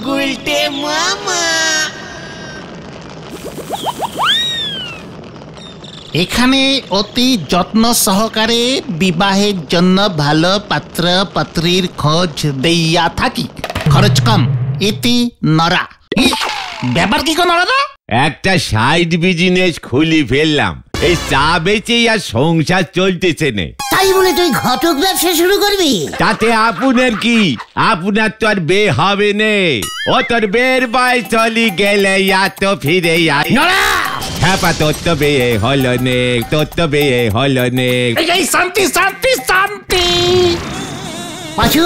গুলটে মামা। এখানে অতি যত্ন সহকারে বিবাহের জন্য ভালো পাত্র পাত্রীর খোঁজ দেইয়া থাকি। খরচ কম, ইতি নরা। ব্যাপার কি কোন নরা? একটা সাইড বিজনেস খুলি ফেললাম, এই চা বেচেই আর সংসার চলতেছে নে। তাই বলে তুই ঘটক ব্যবসা শুরু করবি? তাতে আপনার কি? আপনার তো আর বে হবে নে। ও তোর বের বয় চলি গেলে তো ফিরে হ্যাপা তোর তো বিয়ে হলো নে, তোর তো বিয়ে হলো নে। শান্তি শান্তি শান্তি। পাঁচু,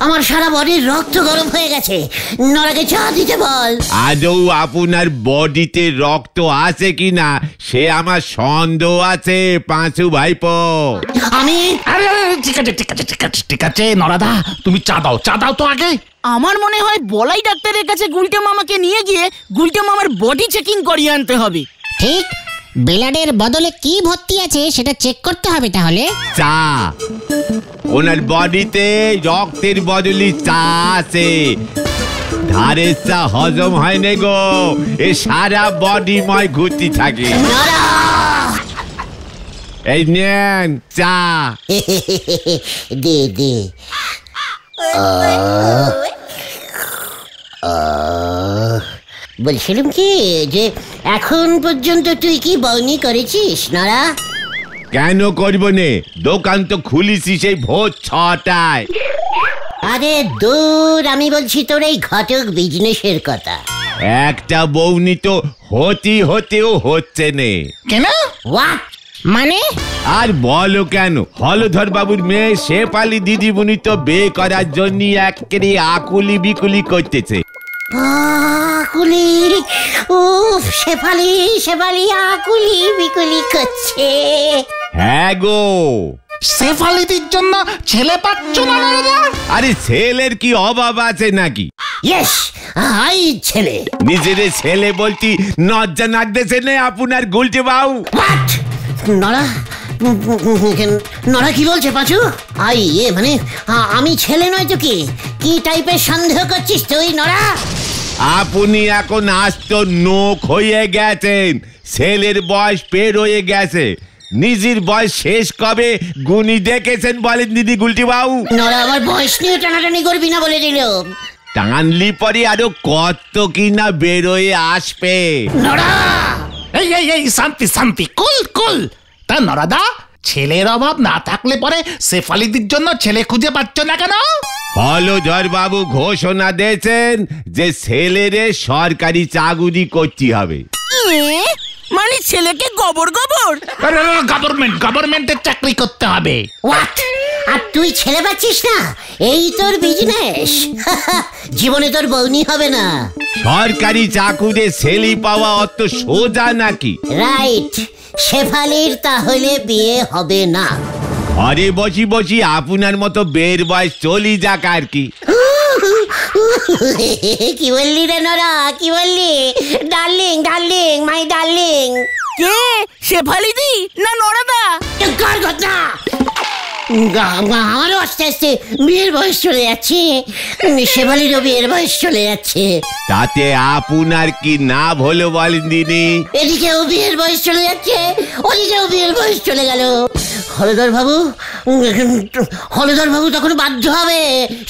আমার সারা বডির রক্ত গরম হয়ে গেছে, নরাকে চা দিতে বল। আদৌ আপনার বডিতে রক্ত আছে কিনা সে আমার সন্দেহ আছে পাঁচু ভাইপো। আমি আরে ঠিক আছে ঠিক আছে ঠিক আছে ঠিক আছে নরাদা, তুমি চা দাও তো আগে। আমার মনে হয় বলাই ডাক্তারের কাছে গুলটে মামাকে নিয়ে গিয়ে গুলটে মামার বডি চেকিং করিয়ে আনতে হবে। ঠিক, ব্লাডের বদলে কি ভর্তি আছে সেটা চেক করতে হবে তাহলে। চা, ওনার বডিতে রক্তের বদলে চা আছে। ধারের চা হজম হয় না গো, এ সারা বডি ময় ঘুরতে থাকে। এই নেন চা। দে দে। বলছিলাম কি যে এখন পর্যন্ত তুই কি বউনি করেছিস নরা? কেন করব নে, দোকান তো খুলিছি সেই ভোর 6টায়। আরে দূর, আমি বলছি তোর এই ঘটক বিজনেসের কথা। একটা বউনি তো হতেও হচ্ছে নে। কেন? হোয়াট মানে? আর বলো কেন, হলধর বাবুর মেয়ে শেফালি দিদিমণি তো বিয়ে করার জন্য একেবারে আকুলি বিকুলি করতেছে। আকুলি? উফ, শেফালি শেফালি আকুলি বিকুলি করছে। হ্যাঁ গো, শেফালিদির জন্য ছেলে পাচ্ছ না নরাদা? আরে ছেলের কি অভাব আছে নাকি? ইয়েস, হাই ছেলে। নিজের ছেলে বলতি নজ্জা নাগতেছে না আপনার গুলটে বাবু? হোয়াট? নরা নরা কি বলছে পাঁচু? মানে আমি ছেলে নয় তো কি? কি টাইপের সন্দেহ করছিস তুই নরা? আপনি এখন আস্ত নোখ হয়ে গেছেন, ছেলের বয়স পের হয়ে গেছে। নিজের বয়স শেষ কবে গুনি দেখেছেন বলেন দিদি গুলটি বাবু? নরা আমার বয়স নিয়ে টানাটানি করবি না বলে দিল। টানলি পরে আরো কত কিনা বেরোয় আসবে। নরা এই শান্তি শান্তি, কুল। তা নরাদা, ছেলের অভাব না থাকলে পরে শেফালিদির জন্য ছেলে খুঁজে পাচ্ছ না কেন? হলধর বাবু ঘোষণা দিয়েছেন যে ছেলেরে সরকারি চাকুরি করতে হবে। মানে ছেলেকে গোবর গভর্নমেন্টের চাকরি করতে হবে। হোয়াট? আর তুই ছেলে পাচ্ছিস না? এই তোর বিজনেস। জীবনে তোর বউনি হবে না। সরকারি চাকুরে ছেলে পাওয়া অত সোজা নাকি? রাইট, শেফালির তাহলে বিয়ে হবে না। ঘরে বসি আপনার মতো বের বয়স চলি যাক আর কি। কি বললি রে নরা, কি বললি? Darling darling my darling. কে? শেফালিদি না নরাদা? কার কথা? আমারও আস্তে আস্তে বিয়ের বয়স চলে যাচ্ছে, শেফালিরও বিয়ের বয়স চলে যাচ্ছে। তাতে আপনার কি না হলো বলেন দিনি? এদিকেও বিয়ের বয়স চলে যাচ্ছে, ওদিকেও বিয়ের বয়স চলে গেল। হলধর বাবু তখন বাধ্য হবে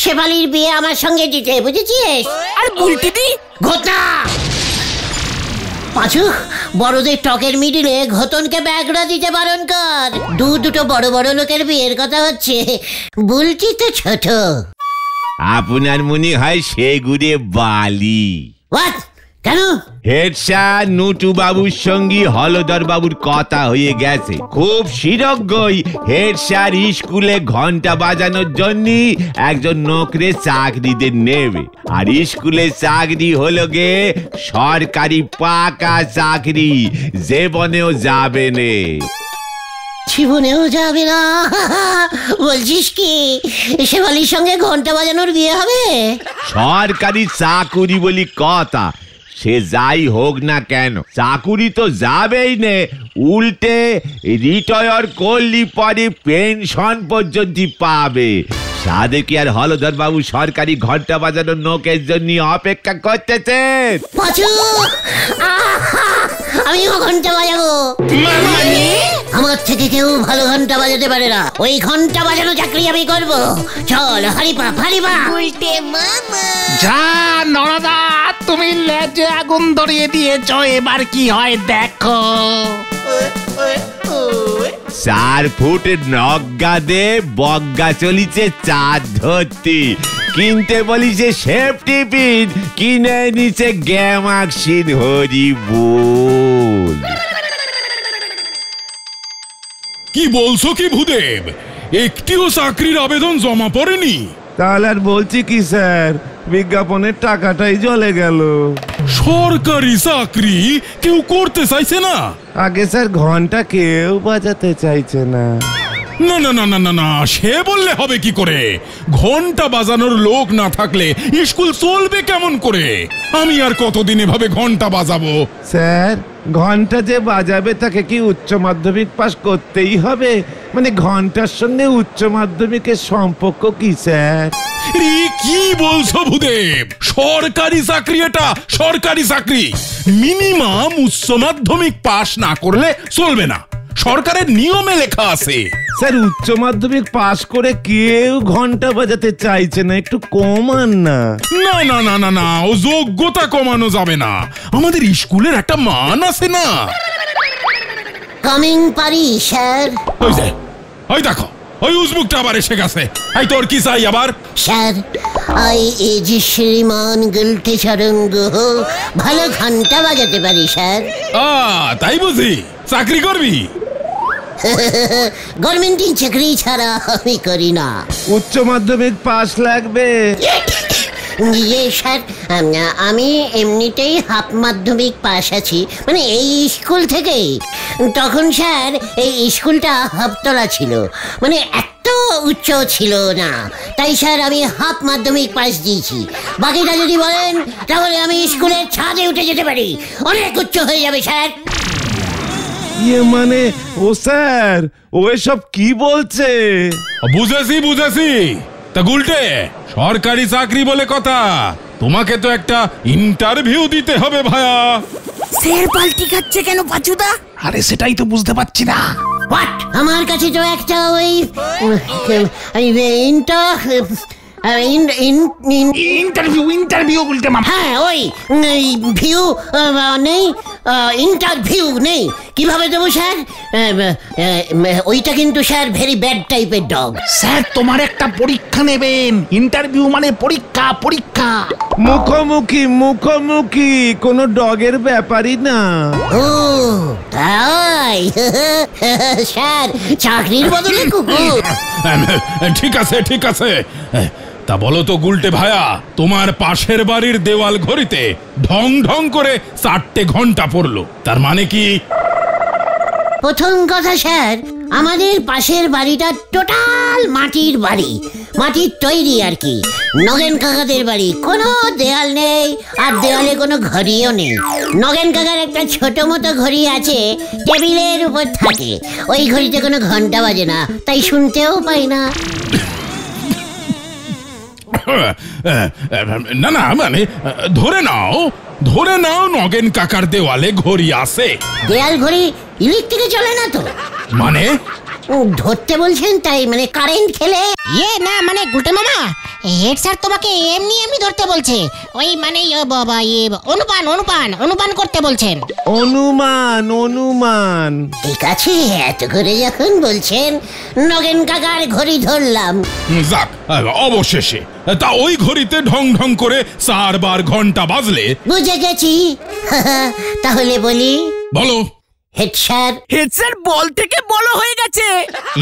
শেফালির বিয়ে আমার সঙ্গে দিতে, বুঝেছিস? আর বুলটিদি? ঘটনা পাঁচু, বড়দের টকের মিডিলে ঘটনকে ব্যাগরা দিতে বারণ কর। দুটো বড় বড় লোকের বিয়ের কথা হচ্ছে, বুলটি তো ছোট। আপনার মনে হয় সে গুড়ে বালি। হোয়াট? কেন? হেড স্যার নুটু বাবুর সঙ্গে হলধর বাবুর কথা হয়ে গেছে। খুব শীঘ্রই হেড স্যার স্কুলে ঘন্টা বাজানোর জন্য একজন নকরে চাকরিতে নেবে। আর স্কুলে চাকরি হলো গে সরকারি পাকা চাকরি, জীবনেও যাবে নে। জীবনেও যাবে না? বলছিস কি শেফালির সঙ্গে ঘন্টা বাজানোর বিয়ে হবে? সরকারি চাকুরি বলি কথা, সে যাই হোক না কেন চাকুরি তো যাবেই নে, উল্টে রিটায়ার করলি পরে পেনশন পর্যন্ত পাবে। সাধে কি আর হলধর বাবু সরকারি ঘন্টা বাজানোর নোকের জন্য অপেক্ষা করতেছেন? পাঁচু, আমিও ঘন্টা বাজাবো। আমার থেকে কেউ ভালো ঘন্টা বাজাতে পারে না। ওই ঘন্টা বাজানো চাকরি আমি করব। চল হারিপা হারিপা। উল্টে মামা। যা নরদা, তুমি লেজে আগুন ধরিয়ে দিয়েছ, এবার কি হয় দেখো। 4 ফুট নজ্ঞা দে বজ্ঞা চলিছে চাঁদ ধরতি, কিনতে বলিছে সেফটি পিন, কিনে নিচে গ্যামাক্সিন হরি বল। কি বলছো কি ভূদেব? একটিও চাকরির আবেদন জমা পড়েনি? তাহলে আর বলছি কি স্যার, বিজ্ঞাপনের টাকাটাই জ্বলে গেল। সরকারি চাকরি কেউ করতে চাইছে না? আগে স্যার ঘন্টা কেউ বাজাতে চাইছে না। না না না না না না, সে বললে হবে কি করে? ঘন্টা বাজানোর লোক না থাকলে স্কুল চলবে কেমন করে? আমি আর কতদিন এভাবে ঘন্টা বাজাবো? স্যার ঘন্টা যে বাজাবে তাকে কি উচ্চ মাধ্যমিক পাস করতেই হবে? মানে ঘন্টার সঙ্গে উচ্চ মাধ্যমিকের সম্পর্ক কি স্যার? কি বলছো ভূদেব? সরকারি চাকরি, এটা সরকারি চাকরি। মিনিমাম উচ্চ মাধ্যমিক পাস না করলে চলবে না, সরকারের নিয়মে লেখা আছে। স্যার উচ্চ মাধ্যমিক পাস করে কেউ ঘন্টা বাজাতে চাইছে না, একটু কমান না। না না না না না, ও যোগ্যতা কমানো যাবে না। আমাদের স্কুলের একটা মান আছে না। কামিং পারি স্যার। ওই যে, ওই দেখো, ওই উজবুকটা আবার এসে গেছে। এই তোর কি চাই আবার? স্যার, এই যে শ্রীমান গুলটে সারঙ্গ ভালো ঘন্টা বাজাতে পারি স্যার। তাই বুঝি? চাকরি করবি? গভর্নমেন্ট চাকরি ছাড়া আমি করি না। উচ্চ মাধ্যমিক পাস লাগবে? ইয়ে স্যার, আমি এমনিতেই হাফ মাধ্যমিক পাস আছি, মানে এই স্কুল থেকেই। তখন স্যার এই স্কুলটা হাফতলা ছিল, মানে এত উচ্চ ছিল না, তাই স্যার আমি হাফ মাধ্যমিক পাস দিয়েছি। বাকিটা যদি বলেন তাহলে আমি স্কুলের ছাদে উঠে যেতে পারি, অনেক উচ্চ হয়ে যাবে স্যার। ইয়ে মানে ও স্যার, ও এসব কি বলছে? বুঝেছি বুঝেছি। তা গুলটে, সরকারি চাকরি বলে কথা, তোমাকে তো একটা ইন্টারভিউ দিতে হবে ভায়া। স্যার পাল্টি খাচ্ছে কেন পাচুদা? আরে সেটাই তো বুঝতে পারছি না। হোয়াট? আমার কাছে তো একটা ওই ইন্টারভিউ বলতে মামা। হ্যাঁ ওই ভিউ নেই, ইন্টারভিউ নেই, কিভাবে দেবো স্যার? ওইটা কিন্তু স্যার ভেরি ব্যাড টাইপের ডগ। স্যার তোমার একটা পরীক্ষা নেবেন, ইন্টারভিউ মানে পরীক্ষা। পরীক্ষা মুখোমুখি মুখোমুখি, কোনো ডগের ব্যাপারই না। ও তাই? স্যার চাকরির বদলে কুকুর? ঠিক আছে ঠিক আছে। তা বলো তো গুলটে ভায়া, তোমার পাশের বাড়ির দেওয়াল ঘড়িতে ঢং ঢং করে 4টে ঘন্টা পড়লো, তার মানে কি? প্রথম কথা স্যার, আমাদের পাশের বাড়িটা টোটাল মাটির বাড়ি, মাটির তৈরি আর কি। নগেন কাকাদের বাড়ি, কোনো দেয়াল নেই, আর দেওয়ালে কোনো ঘড়িও নেই। নগেন কাকার একটা ছোট মতো ঘড়ি আছে, টেবিলের উপর থাকে। ওই ঘড়িতে কোনো ঘন্টা বাজে না, তাই শুনতেও পাই না। না না, মানে ধরে নাও নগেন কাকার দেওয়ালে ঘড়ি আছে। দেয়াল ঘড়ি ইলেকট্রিকে চলে না তো? মানে ধরতে বলছেন তাই, মানে কারেন্ট খেলে? ইয়ে না, মানে গুলটে মামা, হেড স্যার তোমাকে এমনি এমনি ধরতে বলছে। ওই মানে বাবা অনুমান করতে বলছেন। অনুমান ঠিক আছে, এত করে যখন বলছেন নগেন কাকার ঘড়ি ধরলাম। যাক, অবশেষে তা ওই ঘড়িতে ঢং ঢং করে 4 বার ঘন্টা বাজলে? বুঝে গেছি। তাহলে বলি। বলো। Head sir. হেড স্যার বল থেকে বলো হয়ে গেছে।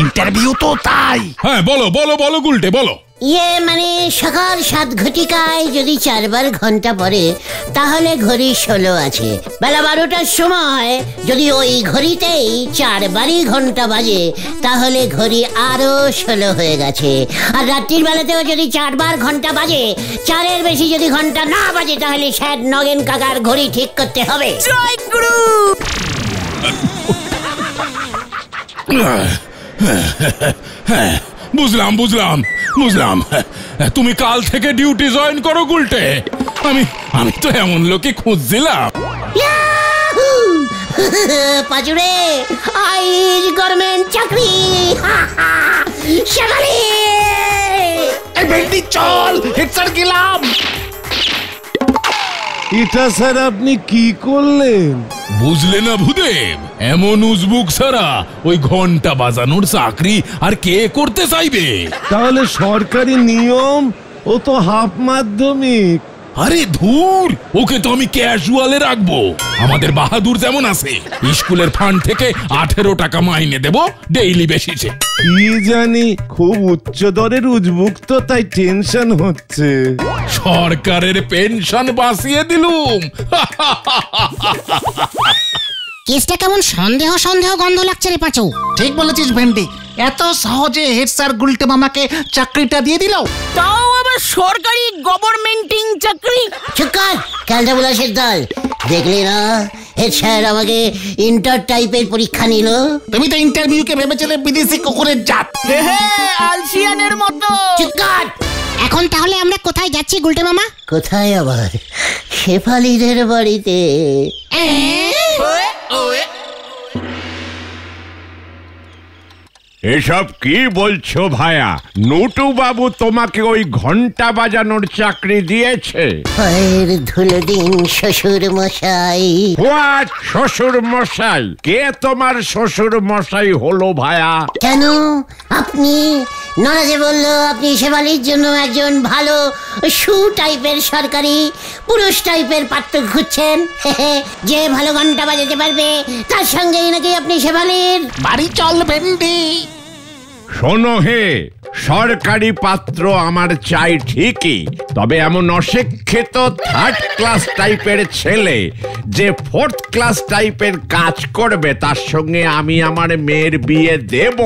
ইন্টারভিউ তো তাই। হ্যাঁ বলো বলো বলো গুলটে বলো। ইয়ে মানে সকাল 7 ঘটিকায় যদি 4 বার ঘন্টা পড়ে তাহলে ঘড়ি 16 আছে। বেলা 12টার সময় যদি ওই ঘড়িতেই 4 বারই ঘন্টা বাজে তাহলে ঘড়ি আরো 16 হয়ে গেছে। আর রাত্রির বেলাতেও যদি 4 বার ঘন্টা বাজে, 4-এর বেশি যদি ঘন্টা না বাজে তাহলে স্যার নগেন কাকার ঘড়ি ঠিক করতে হবে। জয় গুরু। বুঝলাম বুঝলাম, তুমি কাল থেকে ডিউটি জয়েন করো গুলটে। আমি তো এমন লোকে খুঁজছিলাম। পাজুরে আইজ গভর্নমেন্ট চাকরি। শেফালি এই ভেন্ডি চল, হেড স্যার গেলাম। এটা স্যার আপনি কি করলেন? বুঝলে না ভূদেব, এমন উজবুক ছাড়া ওই ঘন্টা বাজানোর চাকরি আর কে করতে চাইবে? তাহলে সরকারি নিয়ম, ও তো হাফ মাধ্যমিক। আরে ধুর, ওকে তো আমি ক্যাজুয়ালে রাখবো। আমাদের বাহাদুর যেমন আছে, স্কুলের ফান্ড থেকে 18 টাকা মাইনে দেব ডেইলি বেসিসে। কি জানি, খুব উচ্চ দরের উজবুক তো, তাই টেনশন হচ্ছে। সরকারের পেনশন বাঁচিয়ে দিলুম। কেসটা কেমন সন্দেহ সন্দেহ গন্ধ লাগছে রে পাঁচু। ঠিক বলেছিস ভেন্ডি, এত সহজে হেড স্যার গুলটে মামাকে চাকরিটা দিয়ে দিল, তাও আবার সরকারি গভর্নমেন্টিং চাকরি। চুকার ক্যালটা বুলাসের দল, দেখলি না হেড স্যার আমাকে ইন্টার টাইপের পরীক্ষা নিল। তুমি তো ইন্টারভিউকে ভেবেছিলে বিদেশি কুকুরের জাত। আলসিয়ানের মতো। চুকার। এখন তাহলে আমরা কোথায় যাচ্ছি গুলটে মামা? কোথায় আবার? শেফালিদের বাড়িতে। এসব কি বলছো ভায়া? নুটু বাবু তোমাকে ওই ঘন্টা বাজানোর চাকরি দিয়েছে? পায়ের ধুলো দিন শ্বশুর মশাই। হোয়াট শ্বশুর মশাই? কে তোমার শ্বশুর মশাই হলো ভায়া? কেন আপনি নরাজে বললো আপনি শেফালির জন্য একজন ভালো সু টাইপের সরকারি পুরুষ টাইপের পাত্র খুঁজছেন, যে ভালো ঘন্টা বাজাতে পারবে, তার সঙ্গেই নাকি আপনি শেফালির বাড়ি চল ভেন্ডি। শোনো হে, সরকারি পাত্র আমার চাই ঠিকই, তবে এমন অশিক্ষিত থার্ড ক্লাস টাইপের ছেলে যে ফোর্থ ক্লাস টাইপের কাজ করবে, তার সঙ্গে আমি আমার মেয়ের বিয়ে দেব,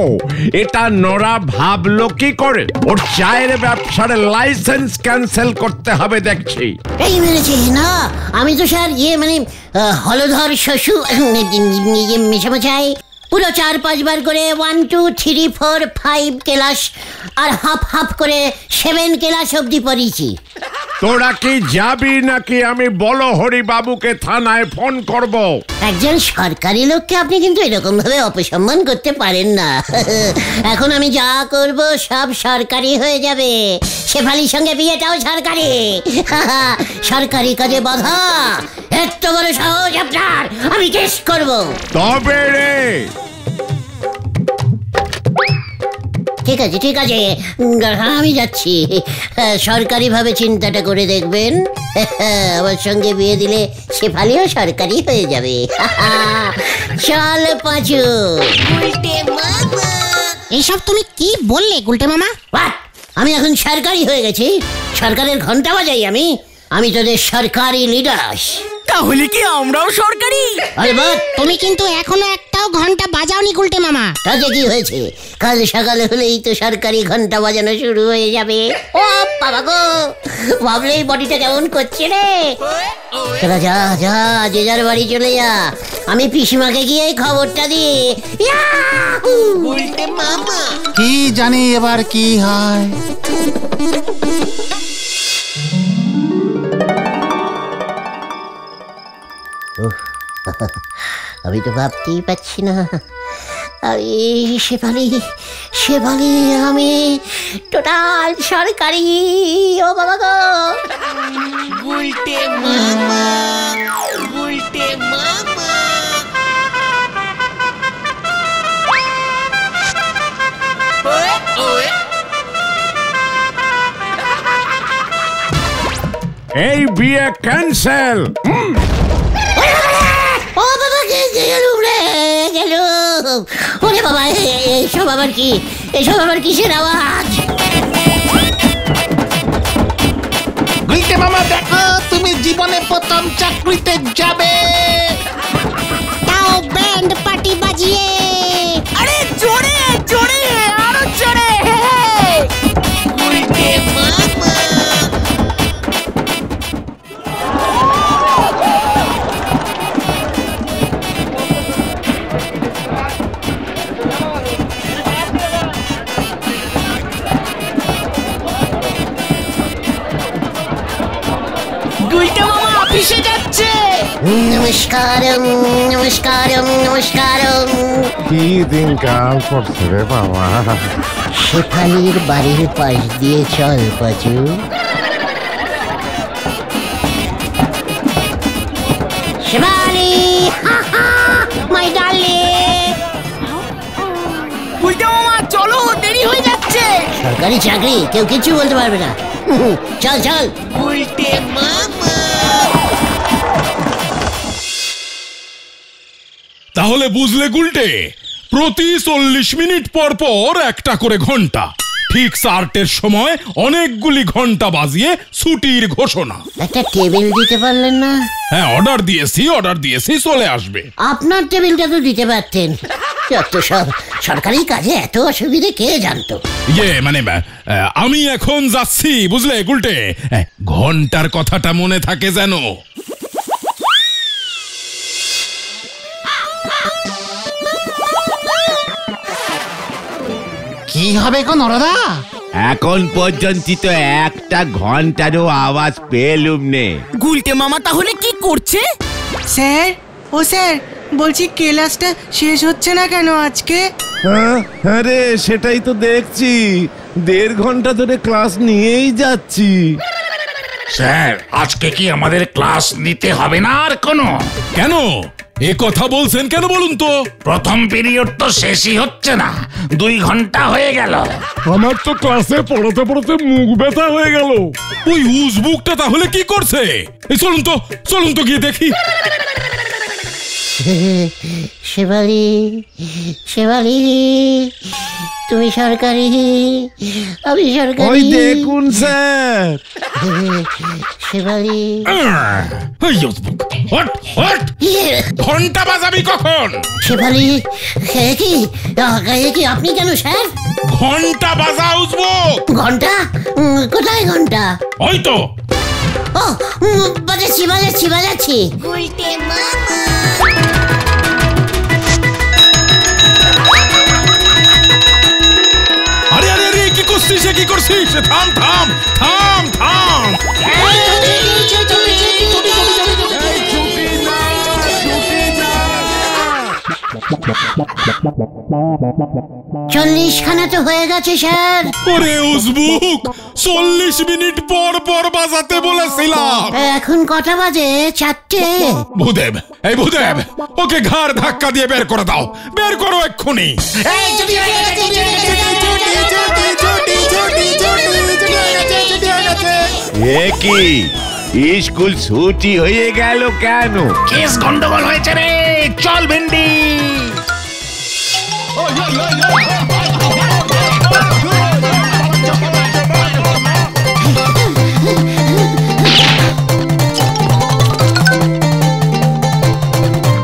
এটা নরা ভাবলো কি করে? ওর চায়ের ব্যবসার লাইসেন্স ক্যান্সেল করতে হবে দেখছি। এই মেরেছে না, আমি তো স্যার মানে হলধর শ্বশুর মেশামশাই পুরো 4-5 বার করে 1 2 3 4 5 ক্লাস আর হাফ হাফ করে 7 ক্লাস অবধি পড়েছি। তোরা কি যাবি নাকি আমি বলো হরি বাবুকে থানায় ফোন করব? একজন সরকারি লোককে আপনি কিন্তু এরকম ভাবে অপসম্মান করতে পারেন না। এখন আমি যা করব সব সরকারি হয়ে যাবে, শেফালির সঙ্গে বিয়েটাও সরকারি। সরকারি কাজে বাধা, এত বড় সাহস আপনার, আমি কেস করব। তবে রে ঠিক আছে ঠিক আছে, আমি যাচ্ছি। সরকারি ভাবে চিন্তাটা করে দেখবেন, আমার সঙ্গে বিয়ে দিলে শেফালিও সরকারি হয়ে যাবে। চল পাঁচু। এইসব তুমি কি বললে গুলটে মামা? আমি এখন সরকারি হয়ে গেছি, সরকারের ঘন্টা বাজাই আমি। আমি তোদের সরকারি লিডার। তাহলে কি আমরাও সরকারি? আরে বাহ, তুমি কিন্তু এখনো একটাও ঘন্টা বাজাওনি গুলটে মামা। তাতে কি হয়েছে? কাল সকালে হলেই তো সরকারি ঘন্টা বাজানো শুরু হয়ে যাবে। ও বাবা গো, ভাবলেই বডিটা কেমন করছে রে। তোরা যা যা, যে যার বাড়ি চলে যা, আমি পিসিমাকে গিয়ে খবরটা দিই। গুলটে মামা। কি জানি এবার কি হয়। আমি তো ভাবতেই পারছি না, আমি শেফালি শেফালি আমি টোটাল সরকারি। ও বাবা গো, গুলটে মামা। গুলটে মামা। এই বিয়ে ক্যান্সেল। ও বাবা গেলুম রে, গেলুম। ওরে বাবা, এসব আবার কি? এসব আবার কিসের আওয়াজ? গুলটে মামা দেখো, তুমি জীবনে প্রথম চাকরিতে যাবে। তাও ব্যান্ড পার্টি বাজিয়ে। আরে জোরে জোরে, আরো জোরে। গুলটে মামা। অফিসে যাচ্ছে। নমস্কারম নমস্কারম নমস্কারম। কি দিন কাল পড়ছে রে বাবা। শেফালির বাড়ির পাশ দিয়ে চল পাচু। Shefali my darling. গুলটে মামা চলো, দেরি হয়ে যাচ্ছে। সরকারি চাকরি, কেউ কিছু বলতে পারবে না। চল চল। গুলটে মামা। তাহলে বুঝলে গুলটে, প্রতি 40 মিনিট পর পর একটা করে ঘন্টা, ঠিক 4টের সময় অনেকগুলি ঘন্টা বাজিয়ে ছুটির ঘোষণা। একটা টেবিল দিতে পারলেন না? হ্যাঁ, অর্ডার দিয়েছি, চলে আসবে। আপনার টেবিলটা তো দিতে পারতেন। যত সব সরকারি কাজে এত অসুবিধে কে জানতো। মানে আমি এখন যাচ্ছি, বুঝলে গুলটে, ঘন্টার কথাটা মনে থাকে যেন। কি হবে গো নরদা? এখন পর্যন্ত তো একটা ঘন্টারও আওয়াজ পেলুম নে। গুলটে মামা তাহলে কি করছে? স্যার, ও স্যার, বলছি ক্লাসটা শেষ হচ্ছে না কেন আজকে? হ্যাঁ রে, সেটাই তো দেখছি, 1.5 ঘন্টা ধরে ক্লাস নিয়েই যাচ্ছি। স্যার, আজকে কি আমাদের ক্লাস নিতে হবে না আর কোনো? কেন এ কথা বলছেন কেন বলুন তো? প্রথম পিরিয়ড তো শেষই হচ্ছে না, 2 ঘন্টা হয়ে গেল। আমার তো ক্লাসে পড়াতে পড়াতে মুখ ব্যথা হয়ে গেল। ওই উজবুকটা তাহলে কি করছে? চলুন তো গিয়ে দেখি। শেফালি, শেফালি, তুমি সরকারি, আমি সরকারি। ওই দেখুন স্যার। শেফালি, ওই উজবুক, হট! ঘন্টা বাজাবি কখন? শেফালি, কি আপনি কেন স্যার? ঘন্টা বাজা উজবুক। ঘন্টা? কোথায় ঘন্টা? ওই তো। ও, বাজাচ্ছি। গুলটে মামা। আরে কি করছিস? থাম। খানা তো হয়ে গেছে স্যার। ওরে উজবুক, 40 মিনিট পর বাজাতে বলেছিলাম। এখন কটা বাজে? 4টে। ভূদেব, ওকে ঘাড় ধাক্কা দিয়ে বের করে দাও, বের করো এক্ষুনি। এ কি, স্কুল ছুটি হয়ে গেল কেন? কেস গন্ডগোল হয়েছে রে, চল ভেন্ডি।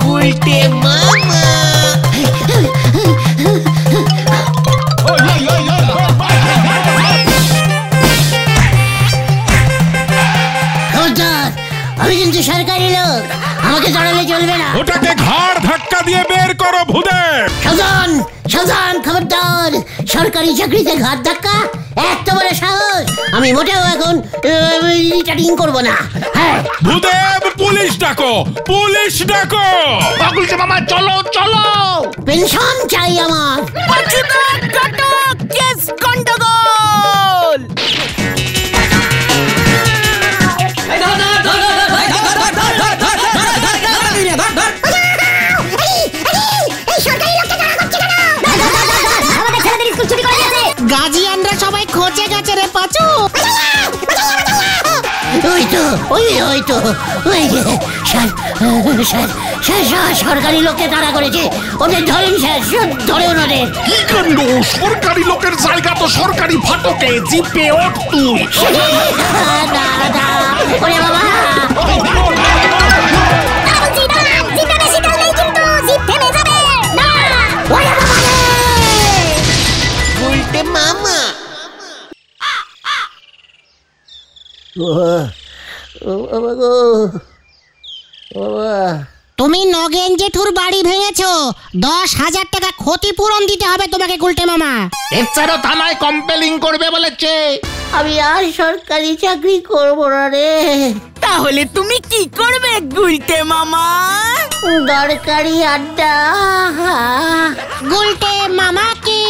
গুলটে মামা। আমি কিন্তু সরকারি লোক, আমাকে দাঁড়ালে চলবে না। ওটাকে ঘাড় ধাক্কা দিয়ে বের করো ভূদেব। সাবধান, খবরদার। সরকারি চাকরিতে ঘাট ধাক্কা? এত বড় সাহস! আমি মোটেও এখন রিটার্নিং করব না। হ্যাঁ, ভূদেব, পুলিশ ডাকো। গুলটে মামা, চলো। পেনশন চাই আমার। কেস গন্ডগোল। গার্জিয়ানরা সবাই খোঁজে গেছে রে পাচু। ওই তো স্যার, সরকারি লোককে তাড়া করেছে। ওদের ধরেন স্যার, ধরে ওনাদের। কি কাণ্ড! সরকারি লোকের জায়গা তো সরকারি ফাটকে, জিপে ওঠ তুই। ওরে বাবা, গুলটে মামা। তুমি নগেন জেঠুর বাড়ি ভেঙেছো, 10,000 টাকা ক্ষতিপূরণ দিতে হবে তোমাকে গুলটে মামা। এছাড়াও থানায় কমপ্লেইন করবে বলেছে। আমি আর সরকারি চাকরি করবো না রে। তাহলে তুমি কি করবে গুলটে মামা? দরকারি আড্ডা। গুলটে মামাকে